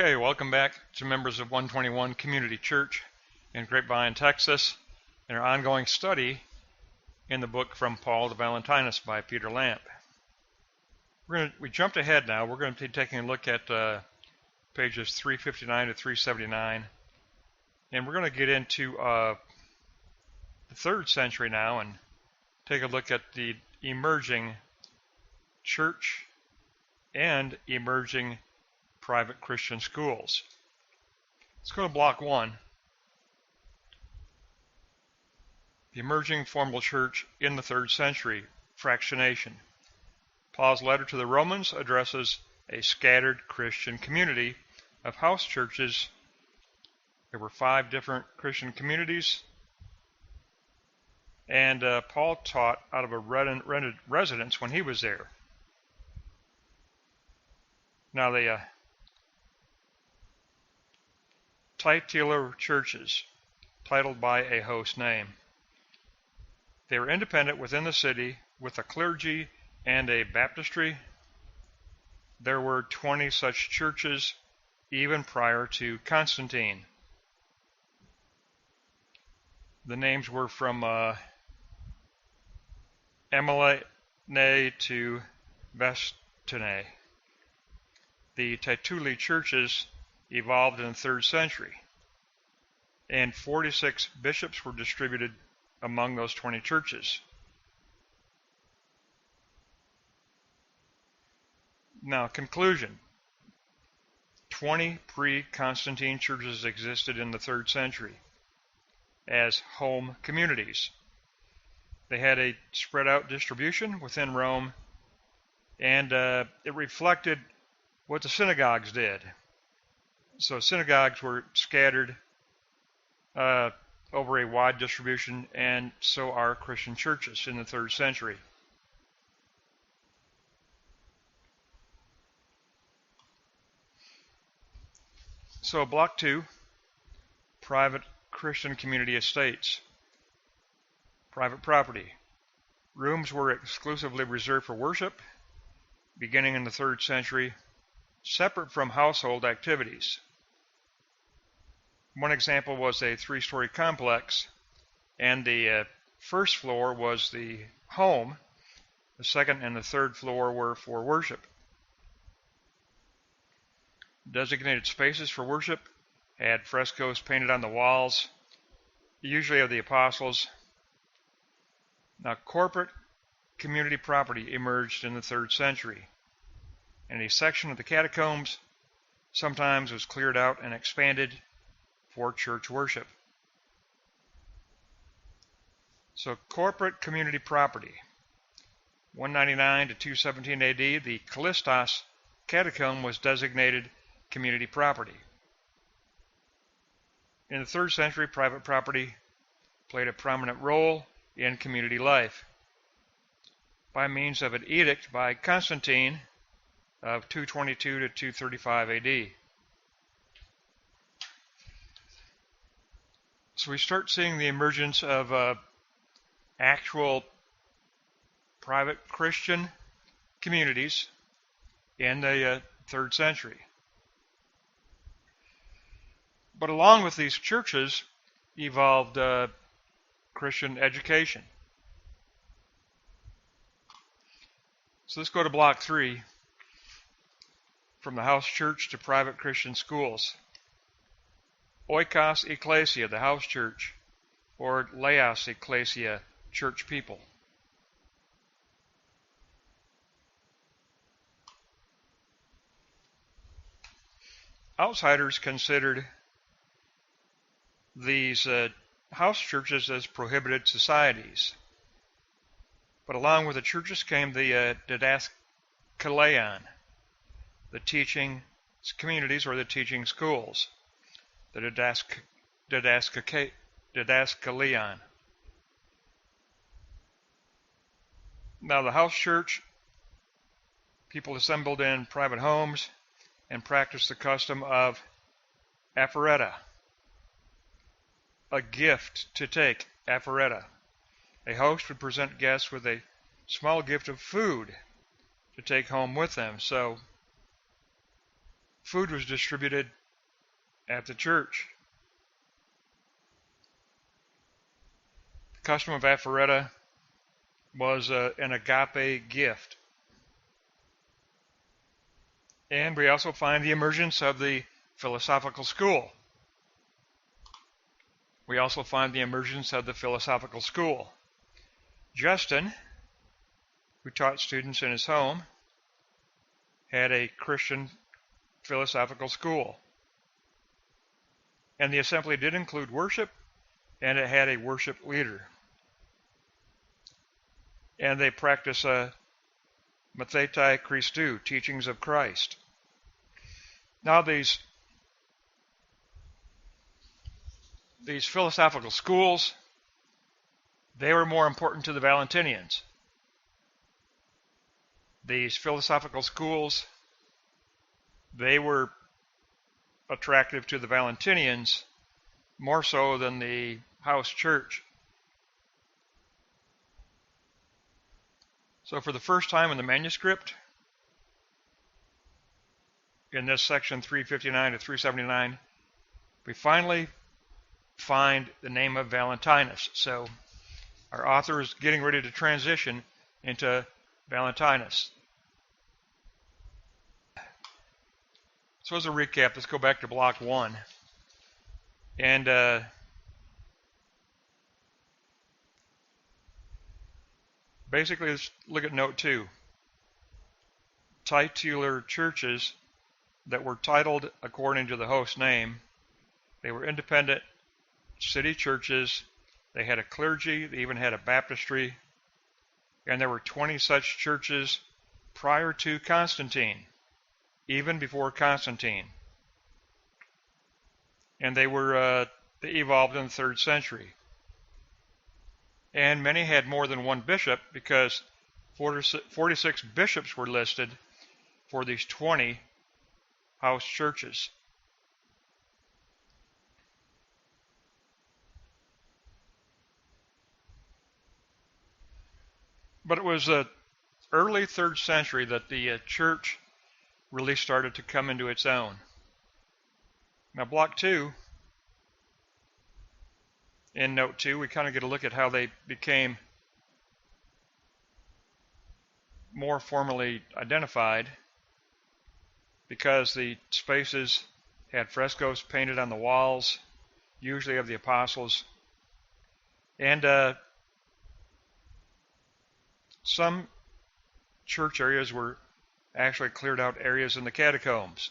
Okay, welcome back to members of 121 Community Church in Grapevine, Texas, in our ongoing study in the book From Paul to Valentinus by Peter Lampe. We jumped ahead now. We're going to be taking a look at pages 359 to 379, and we're going to get into the 3rd century now and take a look at the emerging church and emerging private Christian schools. Let's go to block 1. The emerging formal church in the 3rd century, fractionation. Paul's letter to the Romans addresses a scattered Christian community of house churches. There were 5 different Christian communities, and Paul taught out of a rented residence when he was there. Now the titular churches, titled by a host name. They were independent within the city with a clergy and a baptistry. There were 20 such churches even prior to Constantine. The names were from Emile to Vestine. The tituli churches evolved in the 3rd century, and 46 bishops were distributed among those 20 churches. Now, conclusion. 20 pre-Constantine churches existed in the 3rd century as home communities. They had a spread out distribution within Rome, and it reflected what the synagogues did. So synagogues were scattered over a wide distribution, and so are Christian churches in the 3rd century. So block 2, private Christian community estates. Private property. Rooms were exclusively reserved for worship, beginning in the 3rd century, separate from household activities. One example was a 3-story complex, and the first floor was the home. The 2nd and the 3rd floor were for worship. Designated spaces for worship had frescoes painted on the walls, usually of the apostles. Now, corporate community property emerged in the 3rd century, and a section of the catacombs sometimes was cleared out and expanded for church worship. So corporate community property. 199 to 217 AD, the Callistos catacomb was designated community property. In the 3rd century, private property played a prominent role in community life by means of an edict by Constantine of 222 to 235 AD. So we start seeing the emergence of actual private Christian communities in the 3rd century. But along with these churches evolved Christian education. So let's go to block 3, from the house church to private Christian schools. Oikos Ecclesia, the house church, or Laos Ecclesia, church people. Outsiders considered these house churches as prohibited societies. But along with the churches came the didaskaleon, the teaching communities or the teaching schools. The didaskaleon. Now the house church, people assembled in private homes and practiced the custom of aphoretia, a gift to take, aphoretia. A host would present guests with a small gift of food to take home with them. So food was distributed at the church. The custom of aphoria was an agape gift. And we also find the emergence of the philosophical school. Justin, who taught students in his home, had a Christian philosophical school. And the assembly did include worship, and it had a worship leader. And they practice Mathetai Christou, teachings of Christ. Now these philosophical schools, they were more important to the Valentinians. These philosophical schools, they were attractive to the Valentinians more so than the house church. So for the first time in the manuscript, in this section 359 to 379, we finally find the name of Valentinus. So our author is getting ready to transition into Valentinus. So as a recap, let's go back to block 1. And basically, let's look at note 2. Titular churches that were titled according to the host name, they were independent city churches. They had a clergy, they even had a baptistry, and there were 20 such churches prior to Constantine, even before Constantine. And they evolved in the 3rd century. And many had more than one bishop, because 46 bishops were listed for these 20 house churches. But it was the early 3rd century that the church really started to come into its own. Now, block 2, in note 2, we kind of get a look at how they became more formally identified, because the spaces had frescoes painted on the walls, usually of the apostles, and some church areas were actually cleared out areas in the catacombs.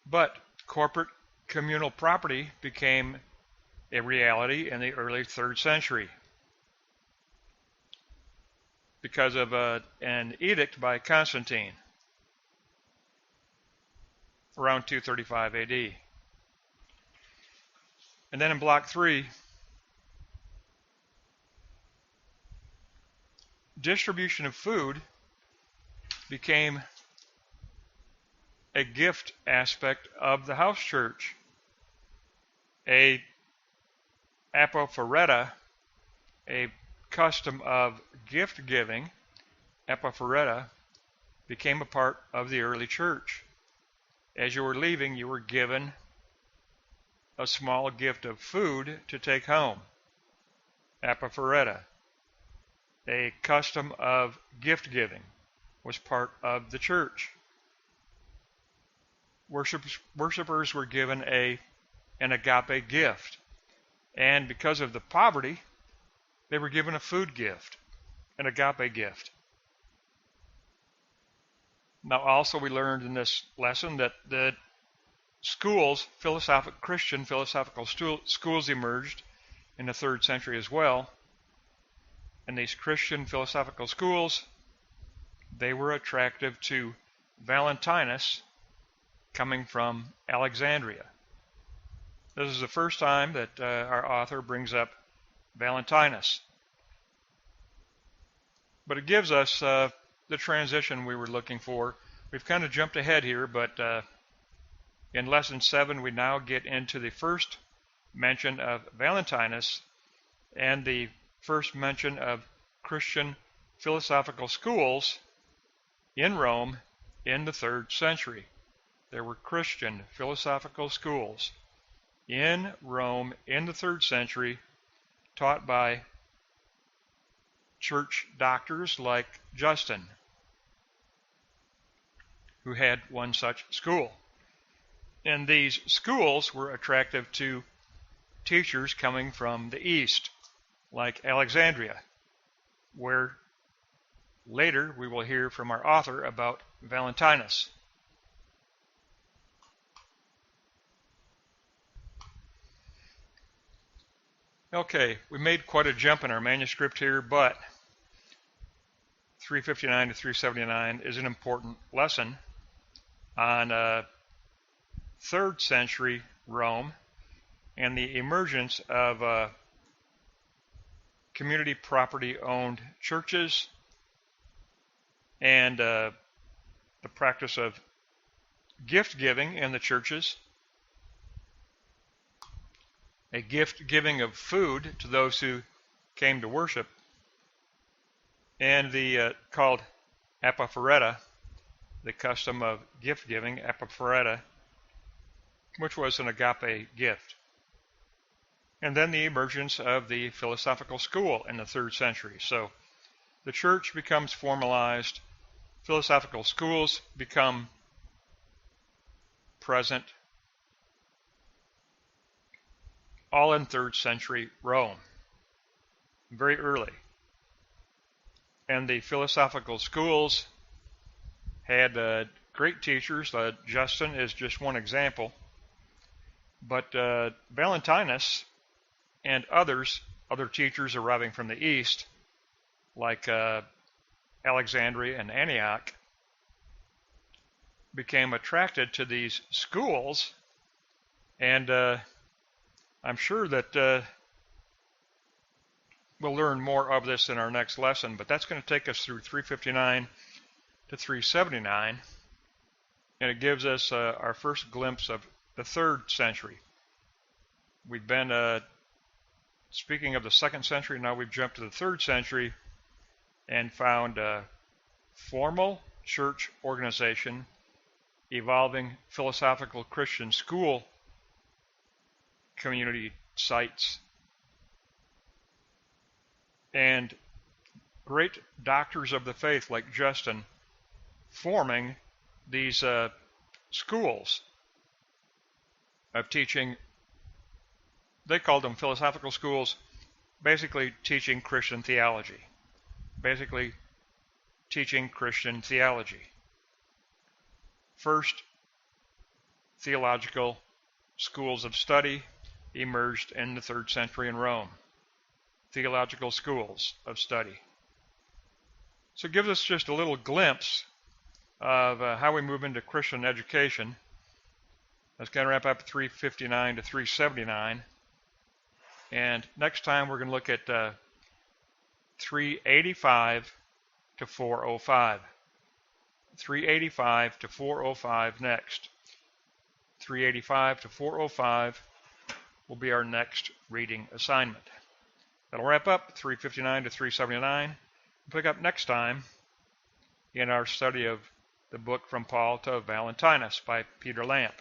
But corporate communal property became a reality in the early 3rd century because of an edict by Constantine around 235 AD. And then in block 3, distribution of food became a gift aspect of the house church. A apophyreia, a custom of gift giving, apophyreia, became a part of the early church. As you were leaving, you were given a small gift of food to take home. Apophyreia. A custom of gift giving was part of the church. Worshippers were given an agape gift, and because of the poverty, they were given a food gift, an agape gift. Now, also we learned in this lesson that the schools, Christian philosophical schools emerged in the 3rd century as well. And these Christian philosophical schools, they were attractive to Valentinus, coming from Alexandria. This is the first time that our author brings up Valentinus. But it gives us the transition we were looking for. We've kind of jumped ahead here, but in lesson 7 we now get into the first mention of Valentinus and the first mention of Christian philosophical schools in Rome in the 3rd century. There were Christian philosophical schools in Rome in the 3rd century, taught by church doctors like Justin, who had one such school. And these schools were attractive to teachers coming from the East, like Alexandria, where later we will hear from our author about Valentinus. Okay, we made quite a jump in our manuscript here, but 359 to 379 is an important lesson on 3rd century Rome and the emergence of community property-owned churches and the practice of gift giving in the churches, a gift giving of food to those who came to worship, and the called apophoreta, the custom of gift giving, apophoreta, which was an agape gift. And then the emergence of the philosophical school in the 3rd century. So the church becomes formalized, philosophical schools become present, all in 3rd century Rome, very early. And the philosophical schools had great teachers. Justin is just one example. But Valentinus and other teachers arriving from the East, like Alexandria and Antioch, became attracted to these schools, and I'm sure that we'll learn more of this in our next lesson, but that's going to take us through 359 to 379, and it gives us our first glimpse of the 3rd century. We've been speaking of the 2nd century, now we've jumped to the 3rd century and found formal church organization, evolving philosophical Christian school community sites, and great doctors of the faith like Justin forming these schools of teaching. They called them philosophical schools, basically teaching Christian theology. First, theological schools of study emerged in the 3rd century in Rome. Theological schools of study. So it gives us just a little glimpse of how we move into Christian education. That's going to wrap up 359 to 379. And next time we're going to look at 385 to 405. 385 to 405 next. 385 to 405 will be our next reading assignment. That'll wrap up 359 to 379. We'll pick up next time in our study of the book from Paul to Valentinus by Peter Lampe.